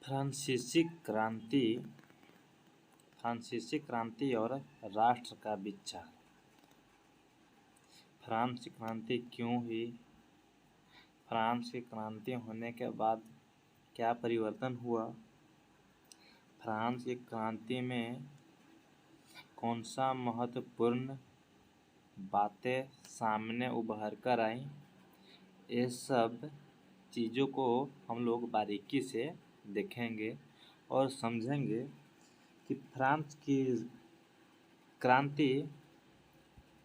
फ्रांसीसी क्रांति और राष्ट्र का विचार। फ्रांस की क्रांति क्यों हुई? फ्रांस की क्रांति होने के बाद क्या परिवर्तन हुआ? फ्रांस की क्रांति में कौन सा महत्वपूर्ण बातें सामने उभर कर आई? ये सब चीज़ों को हम लोग बारीकी से देखेंगे और समझेंगे कि फ्रांस की क्रांति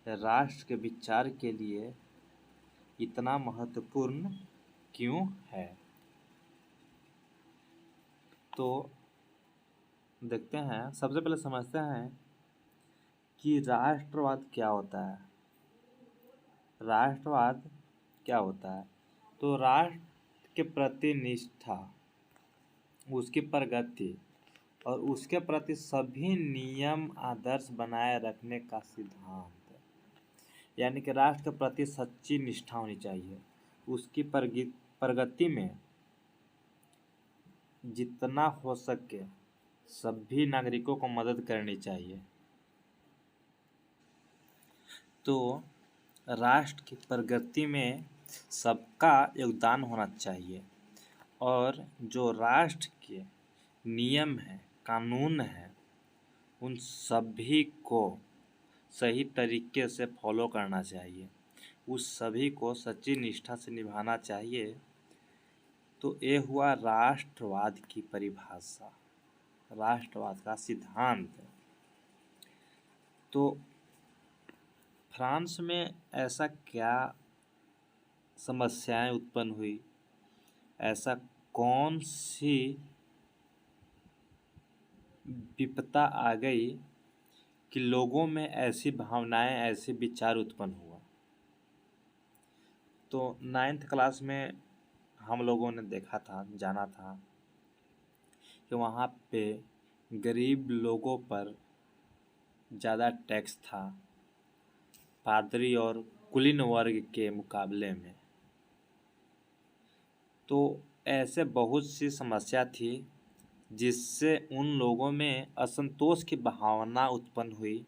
राष्ट्र के विचार के लिए इतना महत्वपूर्ण क्यों है। तो देखते हैं, सबसे पहले समझते हैं कि राष्ट्रवाद क्या होता है। राष्ट्रवाद क्या होता है? तो राष्ट्र के प्रति निष्ठा, उसकी प्रगति और उसके प्रति सभी नियम आदर्श बनाए रखने का सिद्धांत, यानी कि राष्ट्र के प्रति सच्ची निष्ठा होनी चाहिए। उसकी प्रगति में जितना हो सके सभी नागरिकों को मदद करनी चाहिए। तो राष्ट्र की प्रगति में सबका योगदान होना चाहिए और जो राष्ट्र के नियम हैं, कानून हैं, उन सभी को सही तरीके से फॉलो करना चाहिए, उस सभी को सच्ची निष्ठा से निभाना चाहिए। तो ये हुआ राष्ट्रवाद की परिभाषा, राष्ट्रवाद का सिद्धांत। तो फ्रांस में ऐसा क्या समस्याएं उत्पन्न हुई, ऐसा कौन सी विपदा आ गई कि लोगों में ऐसी भावनाएं, ऐसे विचार उत्पन्न हुआ। तो 9th क्लास में हम लोगों ने देखा था, जाना था कि वहाँ पे गरीब लोगों पर ज़्यादा टैक्स था पादरी और कुलीन वर्ग के मुकाबले में। तो ऐसे बहुत सी समस्या थी जिससे उन लोगों में असंतोष की भावना उत्पन्न हुई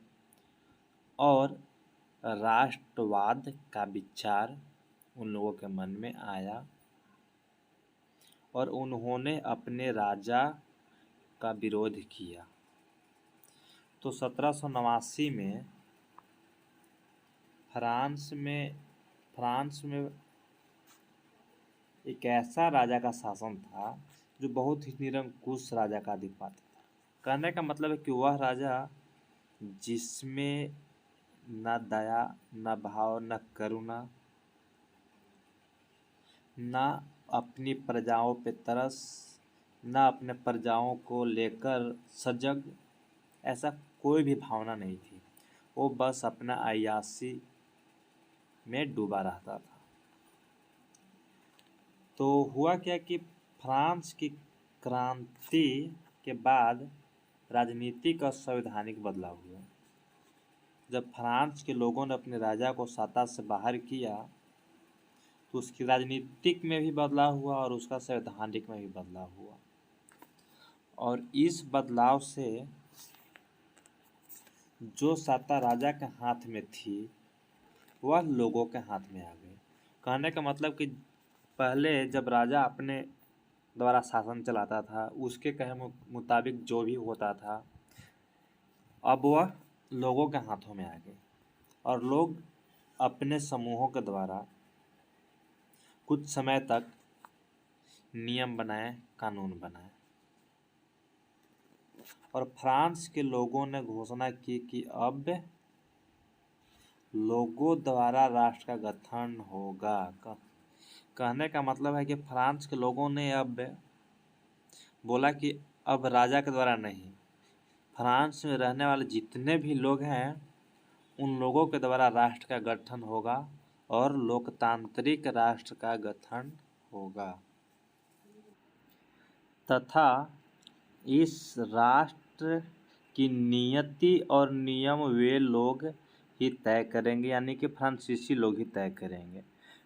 और राष्ट्रवाद का विचार उन लोगों के मन में आया और उन्होंने अपने राजा का विरोध किया। तो 1789 में फ्रांस में एक ऐसा राजा का शासन था जो बहुत ही निरंकुश राजा का अधिपत्य था। कहने का मतलब है कि वह राजा जिसमें न दया, न भाव, न करुणा, न अपनी प्रजाओं पे तरस, न अपने प्रजाओं को लेकर सजग, ऐसा कोई भी भावना नहीं थी। वो बस अपना अय्याशी में डूबा रहता था। तो हुआ क्या कि फ्रांस की क्रांति के बाद राजनीतिक और संवैधानिक बदलाव हुआ। जब फ्रांस के लोगों ने अपने राजा को सत्ता से बाहर किया तो उसकी राजनीतिक में भी बदलाव हुआ और उसका संवैधानिक में भी बदलाव हुआ। और इस बदलाव से जो सत्ता राजा के हाथ में थी वह लोगों के हाथ में आ गई। कहने का मतलब कि पहले जब राजा अपने द्वारा शासन चलाता था, उसके कहे मुताबिक जो भी होता था, अब वह लोगों के हाथों में आ गई और लोग अपने समूहों के द्वारा कुछ समय तक नियम बनाए, कानून बनाए। और फ्रांस के लोगों ने घोषणा की कि अब लोगों द्वारा राष्ट्र का गठन होगा। कहने का मतलब है कि फ्रांस के लोगों ने अब बोला कि अब राजा के द्वारा नहीं, फ्रांस में रहने वाले जितने भी लोग हैं उन लोगों के द्वारा राष्ट्र का गठन होगा और लोकतांत्रिक राष्ट्र का गठन होगा तथा इस राष्ट्र की नियति और नियम वे लोग ही तय करेंगे, यानी कि फ्रांसीसी लोग ही तय करेंगे।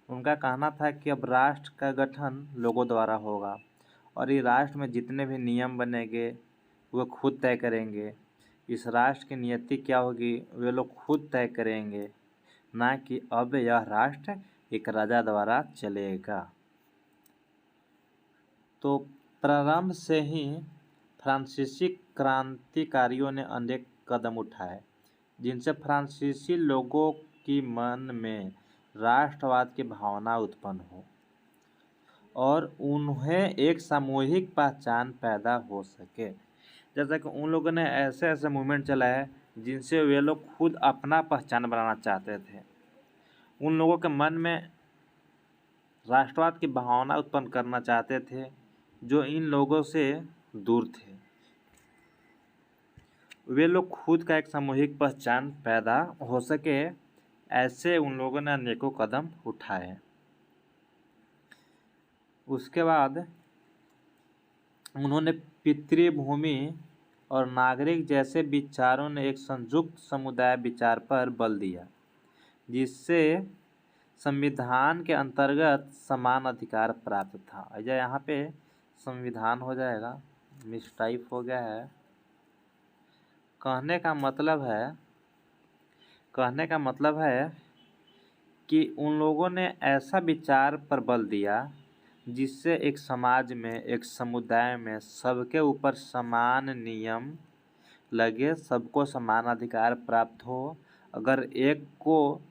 उनका कहना था कि अब राष्ट्र का गठन लोगों द्वारा होगा और ये राष्ट्र में जितने भी नियम बनेंगे वो खुद तय करेंगे। इस राष्ट्र की नियति क्या होगी वे लोग खुद तय करेंगे, ना कि अब यह राष्ट्र एक राजा द्वारा चलेगा। तो प्रारंभ से ही फ्रांसीसी क्रांतिकारियों ने अनेक कदम उठाए जिनसे फ्रांसीसी लोगों की मन में राष्ट्रवाद की भावना उत्पन्न हो और उन्हें एक सामूहिक पहचान पैदा हो सके। जैसा कि उन लोगों ने ऐसे ऐसे मूवमेंट चलाए जिनसे वे लोग खुद अपना पहचान बनाना चाहते थे। उन लोगों के मन में राष्ट्रवाद की भावना उत्पन्न करना चाहते थे जो इन लोगों से दूर थे। वे लोग खुद का एक सामूहिक पहचान पैदा हो सके, ऐसे उन लोगों ने अनेकों कदम उठाए। उसके बाद उन्होंने पितृभूमि और नागरिक जैसे विचारों ने एक संयुक्त समुदाय विचार पर बल दिया, जिससे संविधान के अंतर्गत समान अधिकार प्राप्त था। यहाँ पे संविधान हो जाएगा, मिसटाइप हो गया है। कहने का मतलब है कि उन लोगों ने ऐसा विचार पर बल दिया जिससे एक समाज में, एक समुदाय में सबके ऊपर समान नियम लगे, सबको समान अधिकार प्राप्त हो। अगर एक को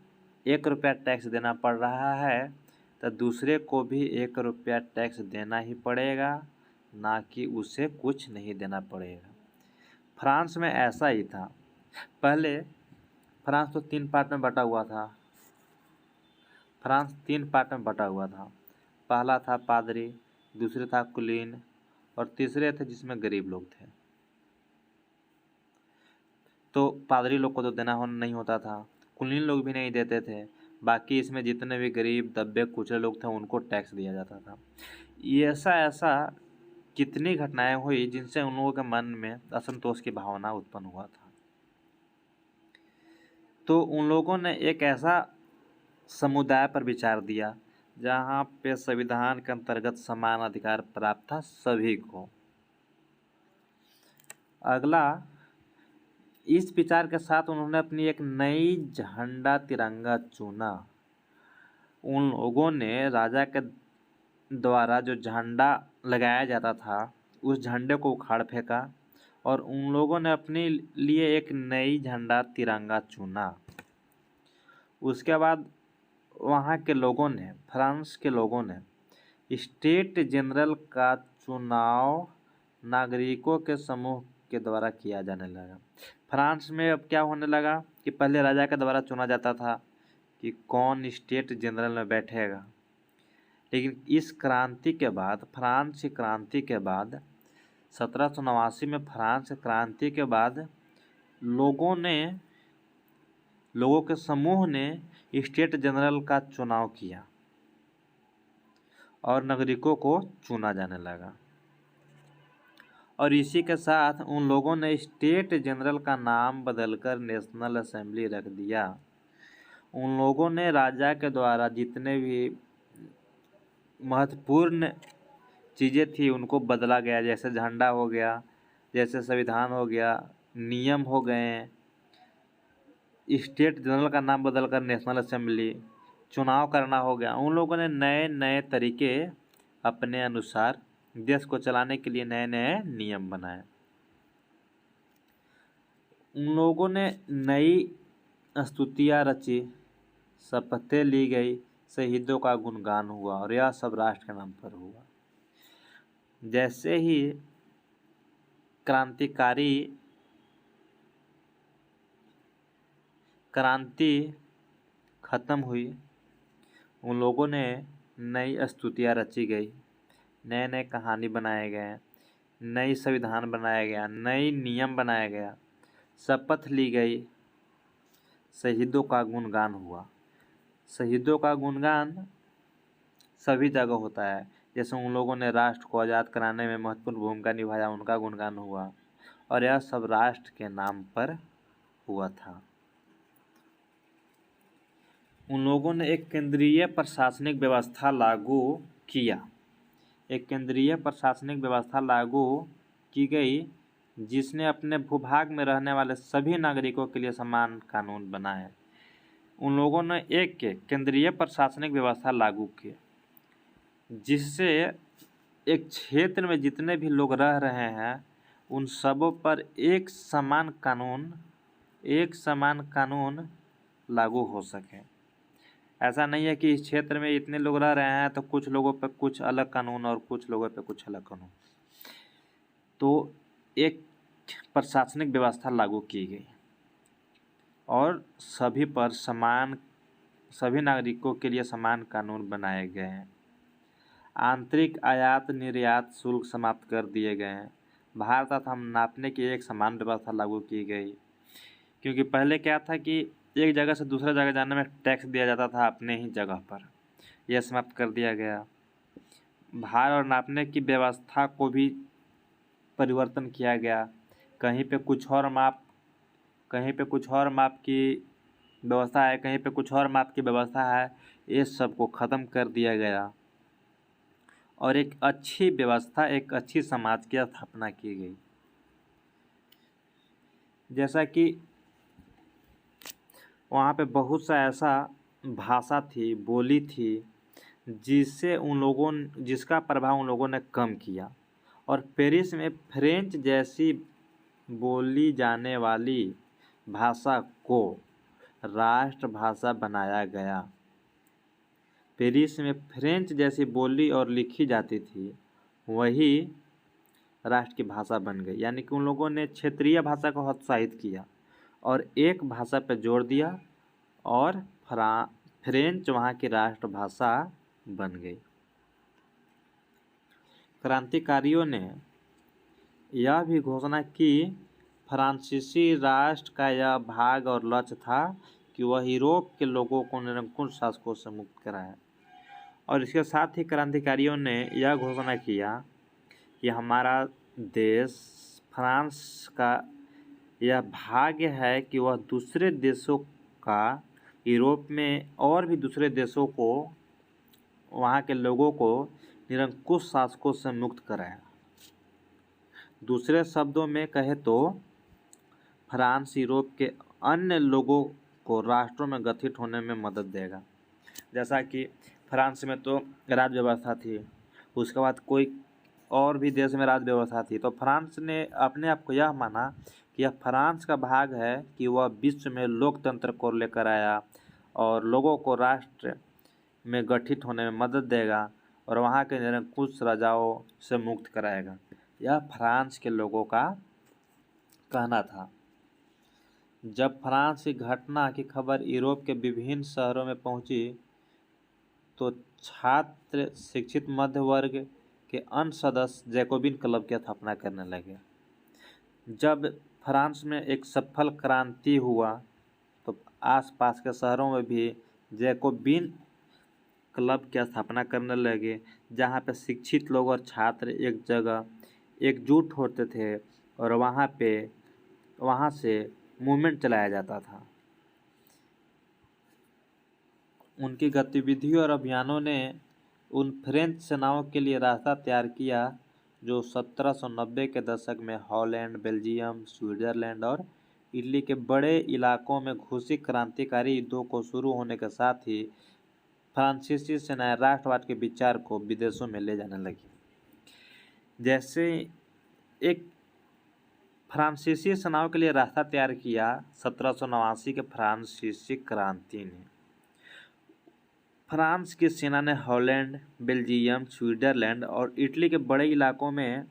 1 रुपया टैक्स देना पड़ रहा है तो दूसरे को भी 1 रुपया टैक्स देना ही पड़ेगा, ना कि उसे कुछ नहीं देना पड़ेगा। फ्रांस में ऐसा ही था। पहले फ्रांस तो 3 पार्ट में बटा हुआ था। पहला था पादरी, दूसरे था कुलीन और तीसरे थे जिसमें गरीब लोग थे। तो पादरी लोग को तो देना नहीं होता था, कुलीन लोग भी नहीं देते थे। बाकी इसमें जितने भी गरीब दबे कुचले लोग थे उनको टैक्स दिया जाता था। ऐसा कितनी घटनाएं हुई जिनसे उन लोगों के मन में असंतोष की भावना उत्पन्न हुआ था। तो उन लोगों ने एक ऐसा समुदाय पर विचार दिया जहाँ पे संविधान के अंतर्गत समान अधिकार प्राप्त था सभी को। अगला, इस विचार के साथ उन्होंने अपनी एक नई झंडा तिरंगा चुना। उन लोगों ने राजा के द्वारा जो झंडा लगाया जाता था उस झंडे को उखाड़ फेंका और उन लोगों ने अपने लिए एक नई झंडा तिरंगा चुना। उसके बाद वहाँ के लोगों ने, फ्रांस के लोगों ने स्टेट जनरल का चुनाव नागरिकों के समूह के द्वारा किया जाने लगा। फ्रांस में अब क्या होने लगा कि पहले राजा के द्वारा चुना जाता था कि कौन स्टेट जनरल में बैठेगा, लेकिन इस क्रांति के बाद, फ्रांस की क्रांति के बाद, 1789 में फ्रांस क्रांति के बाद लोगों के समूह ने स्टेट जनरल का चुनाव किया और नागरिकों को चुना जाने लगा। और इसी के साथ उन लोगों ने स्टेट जनरल का नाम बदलकर नेशनल असेंबली रख दिया। उन लोगों ने राजा के द्वारा जितने भी महत्वपूर्ण चीज़ें थी उनको बदला गया, जैसे झंडा हो गया, जैसे संविधान हो गया, नियम हो गए। स्टेट जनरल का नाम बदलकर नेशनल असेंबली, चुनाव करना हो गया। उन लोगों ने नए नए तरीके अपने अनुसार देश को चलाने के लिए नए नए नियम बनाए। उन लोगों ने नई स्तुतियाँ रची, शपथें ली गई, शहीदों का गुणगान हुआ और यह सब राष्ट्र के नाम पर हुआ। जैसे ही क्रांति खत्म हुई, उन लोगों ने नई स्तुतियाँ रची गई, नए नए कहानी बनाए गए, नई संविधान बनाया गया, नई नियम बनाया गया, शपथ ली गई, शहीदों का गुणगान हुआ। शहीदों का गुणगान सभी जगह होता है। जैसे उन लोगों ने राष्ट्र को आज़ाद कराने में महत्वपूर्ण भूमिका निभाया, उनका गुणगान हुआ और यह सब राष्ट्र के नाम पर हुआ था। उन लोगों ने एक केंद्रीय प्रशासनिक व्यवस्था लागू किया। एक केंद्रीय प्रशासनिक व्यवस्था लागू की गई जिसने अपने भूभाग में रहने वाले सभी नागरिकों के लिए समान कानून बनाए। उन लोगों ने एक केंद्रीय प्रशासनिक व्यवस्था लागू की जिससे एक क्षेत्र में जितने भी लोग रह रहे हैं उन सबों पर एक समान कानून लागू हो सके। ऐसा नहीं है कि इस क्षेत्र में इतने लोग रह रहे हैं तो कुछ लोगों पर कुछ अलग कानून और कुछ लोगों पर कुछ अलग कानून। तो एक प्रशासनिक व्यवस्था लागू की गई और सभी नागरिकों के लिए समान कानून बनाए गए हैं। आंतरिक आयात निर्यात शुल्क समाप्त कर दिए गए हैं। भार तथा नापने की एक समान व्यवस्था लागू की गई, क्योंकि पहले क्या था कि एक जगह से दूसरे जगह जाने में टैक्स दिया जाता था अपने ही जगह पर, यह समाप्त कर दिया गया। भार और नापने की व्यवस्था को भी परिवर्तन किया गया। कहीं पे कुछ और माप की व्यवस्था है, कहीं पे कुछ और माप की व्यवस्था है, ये सब को ख़त्म कर दिया गया और एक अच्छी व्यवस्था, एक अच्छी समाज की स्थापना की गई। जैसा कि वहाँ पे बहुत सा ऐसा भाषा थी, बोली थी जिसका प्रभाव उन लोगों ने कम किया और पेरिस में फ्रेंच जैसी बोली जाने वाली भाषा को राष्ट्रभाषा बनाया गया। पेरिस में फ्रेंच जैसी बोली और लिखी जाती थी, वही राष्ट्र की भाषा बन गई। यानी कि उन लोगों ने क्षेत्रीय भाषा को हतोत्साहित किया और एक भाषा पर जोर दिया और फ्रेंच वहाँ की राष्ट्रभाषा बन गई। क्रांतिकारियों ने यह भी घोषणा की फ्रांसीसी राष्ट्र का यह भाग और लक्ष्य था कि वह यूरोप के लोगों को निरंकुश शासकों से मुक्त कराए। और इसके साथ ही क्रांतिकारियों ने यह घोषणा किया कि हमारा देश फ्रांस का यह भाग्य है कि वह दूसरे देशों का, यूरोप में और भी दूसरे देशों को, वहाँ के लोगों को निरंकुश शासकों से मुक्त कराया। दूसरे शब्दों में कहे तो फ्रांस यूरोप के अन्य लोगों को राष्ट्रों में गठित होने में मदद देगा। जैसा कि फ्रांस में तो राज व्यवस्था थी, उसके बाद कोई और भी देश में राज व्यवस्था थी, तो फ्रांस ने अपने आप को यह माना कि यह फ्रांस का भाग है कि वह विश्व में लोकतंत्र को लेकर आया और लोगों को राष्ट्र में गठित होने में मदद देगा और वहाँ के निरंकुश राजाओं से मुक्त कराएगा। यह फ्रांस के लोगों का कहना था। जब फ्रांस की घटना की खबर यूरोप के विभिन्न शहरों में पहुंची तो छात्र, शिक्षित मध्य वर्ग के अन्य सदस्य जैकोबिन क्लब की स्थापना करने लगे। जब फ्रांस में एक सफल क्रांति हुआ तो आसपास के शहरों में भी जैकोबिन क्लब की स्थापना करने लगे, जहाँ पे शिक्षित लोग और छात्र एक जगह एकजुट होते थे और वहाँ से मूवमेंट चलाया जाता था। उनकी गतिविधियों और अभियानों ने उन फ्रेंच सेनाओं के लिए रास्ता तैयार किया जो 1790 के दशक में हॉलैंड, बेल्जियम, स्विट्जरलैंड और इटली के बड़े इलाकों में घुसी क्रांतिकारी युद्धों को शुरू होने के साथ ही फ्रांसीसी सेनाएं राष्ट्रवाद के विचार को विदेशों में ले जाने लगी। जैसे एक फ्रांसीसी सेनाओं के लिए रास्ता तैयार किया 1789 के फ्रांसीसी क्रांति ने। फ्रांस की सेना ने हॉलैंड, बेल्जियम, स्विट्जरलैंड और इटली के बड़े इलाकों में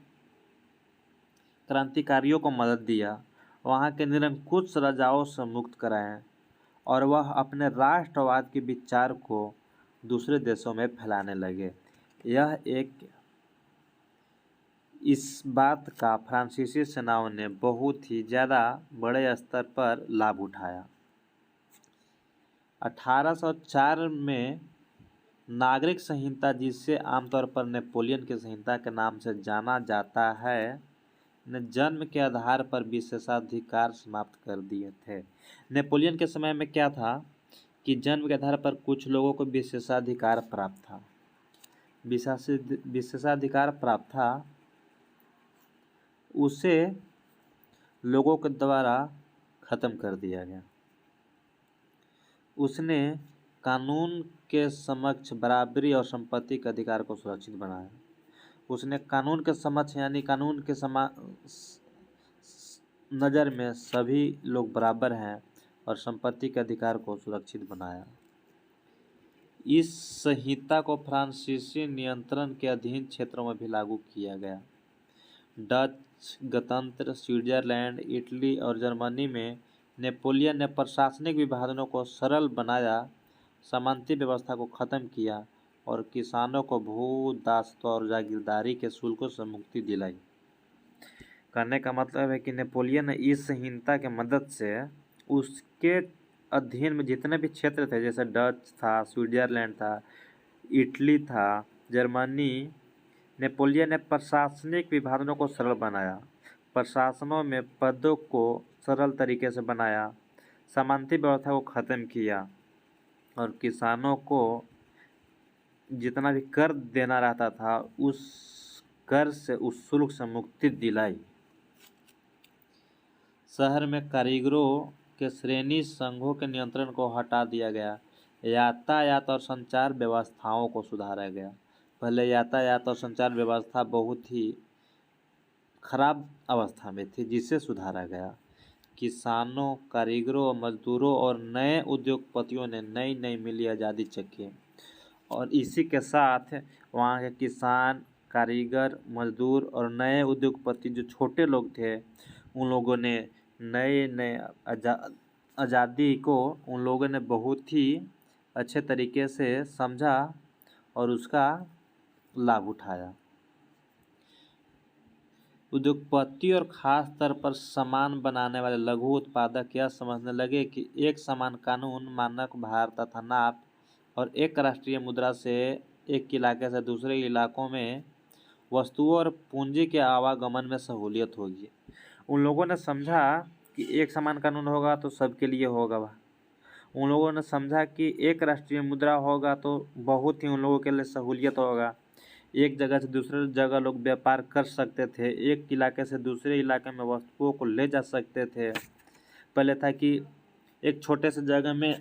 क्रांतिकारियों को मदद दिया, वहाँ के निरंकुश राजाओं से मुक्त कराए और वह अपने राष्ट्रवाद के विचार को दूसरे देशों में फैलाने लगे। इस बात का फ्रांसीसी सेनाओं ने बहुत ही ज़्यादा बड़े स्तर पर लाभ उठाया। 1804 में नागरिक संहिता, जिसे आमतौर पर नेपोलियन की संहिता के नाम से जाना जाता है, ने जन्म के आधार पर विशेषाधिकार समाप्त कर दिए थे। नेपोलियन के समय में क्या था कि जन्म के आधार पर कुछ लोगों को विशेषाधिकार प्राप्त था। विशेषाधिकार प्राप्त था उसे लोगों के द्वारा खत्म कर दिया गया। उसने कानून के समक्ष बराबरी और संपत्ति के अधिकार को सुरक्षित बनाया। उसने कानून के समक्ष यानी कानून के नज़र में सभी लोग बराबर हैं और संपत्ति के अधिकार को सुरक्षित बनाया। इस संहिता को फ्रांसीसी नियंत्रण के अधीन क्षेत्रों में भी लागू किया गया। डच गणतंत्र, स्विट्जरलैंड, इटली और जर्मनी में नेपोलियन ने प्रशासनिक विभाजनों को सरल बनाया, सामंती व्यवस्था को खत्म किया और किसानों को भू दासत्व और जागीरदारी के शुल्कों से मुक्ति दिलाई। कहने का मतलब है कि नेपोलियन ने इस संहिता के मदद से उसके अधीन में जितने भी क्षेत्र थे, जैसे डच था, स्विट्जरलैंड था, इटली था, जर्मनी, नेपोलियन ने प्रशासनिक विभाजनों को सरल बनाया, प्रशासनों में पदों को सरल तरीके से बनाया, सामंती व्यवस्था को ख़त्म किया और किसानों को जितना भी कर देना रहता था उस कर से, उस शुल्क से मुक्ति दिलाई। शहर में कारीगरों के श्रेणी संघों के नियंत्रण को हटा दिया गया। यातायात और संचार व्यवस्थाओं को सुधारा गया। पहले यातायात और संचार व्यवस्था बहुत ही खराब अवस्था में थी, जिसे सुधारा गया। किसानों, कारीगरों, मजदूरों और नए उद्योगपतियों ने नई नई मिली आज़ादी चखी और इसी के साथ वहाँ के किसान, कारीगर, मजदूर और नए उद्योगपति जो छोटे लोग थे उन लोगों ने नए आज़ादी को उन लोगों ने बहुत ही अच्छे तरीके से समझा और उसका लाभ उठाया। उद्योगपति और खास तौर पर सामान बनाने वाले लघु उत्पादक यह समझने लगे कि एक समान कानून, मानक भार तथा नाप और एक राष्ट्रीय मुद्रा से एक इलाके से दूसरे इलाकों में वस्तुओं और पूंजी के आवागमन में सहूलियत होगी। उन लोगों ने समझा कि एक समान कानून होगा तो सबके लिए होगा। उन लोगों ने समझा कि एक राष्ट्रीय मुद्रा होगा तो बहुत ही उन लोगों के लिए सहूलियत होगा। एक जगह से दूसरे जगह लोग व्यापार कर सकते थे, एक इलाके से दूसरे इलाके में वस्तुओं को ले जा सकते थे। पहले था कि एक छोटे से जगह में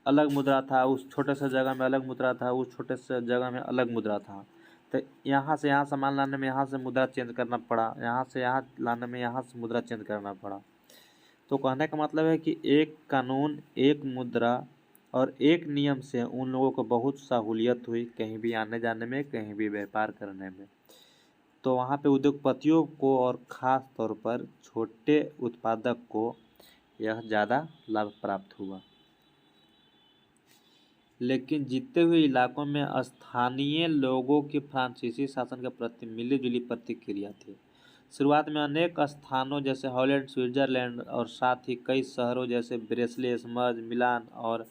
अलग मुद्रा था, उस छोटे से जगह में अलग मुद्रा था, उस छोटे से जगह में अलग मुद्रा था। तो यहाँ से यहाँ सामान लाने में यहाँ से मुद्रा चेंज करना पड़ा, यहाँ से यहाँ लाने में यहाँ से मुद्रा चेंज करना पड़ा। तो कहने का मतलब है कि एक कानून, एक मुद्रा और एक नियम से उन लोगों को बहुत सहूलियत हुई कहीं भी आने जाने में, कहीं भी व्यापार करने में। तो वहाँ पे उद्योगपतियों को और ख़ास तौर पर छोटे उत्पादक को यह ज़्यादा लाभ प्राप्त हुआ। लेकिन जीते हुए इलाकों में स्थानीय लोगों की फ्रांसीसी शासन के प्रति मिलीजुली प्रतिक्रिया थी। शुरुआत में अनेक स्थानों जैसे हॉलैंड, स्विट्जरलैंड और साथ ही कई शहरों जैसे ब्रेसलेस, मज, मिलान और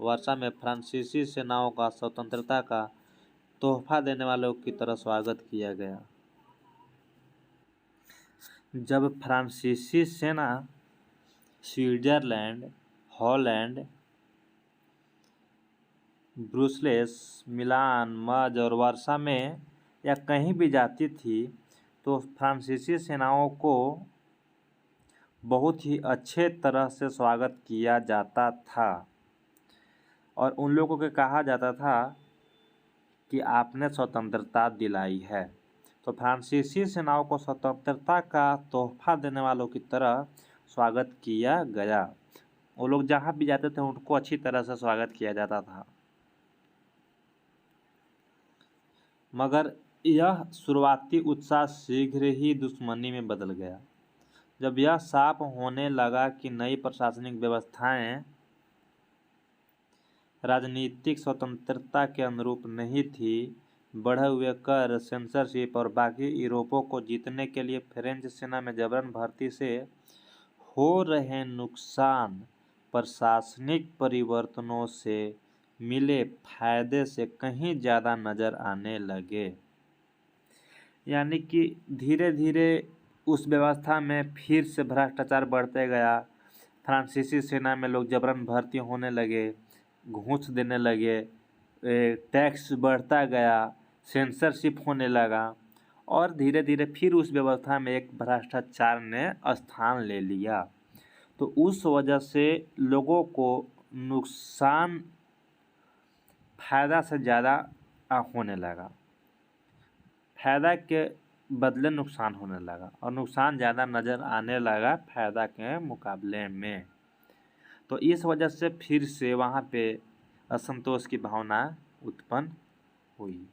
वर्सा में फ्रांसीसी सेनाओं का स्वतंत्रता का तोहफा देने वालों की तरह स्वागत किया गया। जब फ्रांसीसी सेना स्विट्जरलैंड, हॉलैंड, ब्रुसेल्स, मिलान, मज और वर्सा में या कहीं भी जाती थी तो फ्रांसीसी सेनाओं को बहुत ही अच्छे तरह से स्वागत किया जाता था और उन लोगों को कहा जाता था कि आपने स्वतंत्रता दिलाई है। तो फ्रांसीसी सेनाओं को स्वतंत्रता का तोहफा देने वालों की तरह स्वागत किया गया। वो लोग जहाँ भी जाते थे उनको अच्छी तरह से स्वागत किया जाता था। मगर यह शुरुआती उत्साह शीघ्र ही दुश्मनी में बदल गया। जब यह साफ होने लगा कि नई प्रशासनिक व्यवस्थाएं राजनीतिक स्वतंत्रता के अनुरूप नहीं थी, बढ़े हुए कर, सेंसरशिप और बाकी यूरोपों को जीतने के लिए फ्रेंच सेना में जबरन भर्ती से हो रहे नुकसान प्रशासनिक परिवर्तनों से मिले फायदे से कहीं ज़्यादा नज़र आने लगे। यानी कि धीरे धीरे उस व्यवस्था में फिर से भ्रष्टाचार बढ़ते गया। फ्रांसीसी सेना में लोग जबरन भर्ती होने लगे, घूस देने लगे, टैक्स बढ़ता गया, सेंसरशिप होने लगा और धीरे धीरे फिर उस व्यवस्था में एक भ्रष्टाचार ने स्थान ले लिया। तो उस वजह से लोगों को नुकसान फायदा से ज़्यादा होने लगा, फायदा के बदले नुकसान होने लगा और नुकसान ज़्यादा नज़र आने लगा फायदा के मुकाबले में। तो इस वजह से फिर से वहाँ पे असंतोष की भावना उत्पन्न हुई।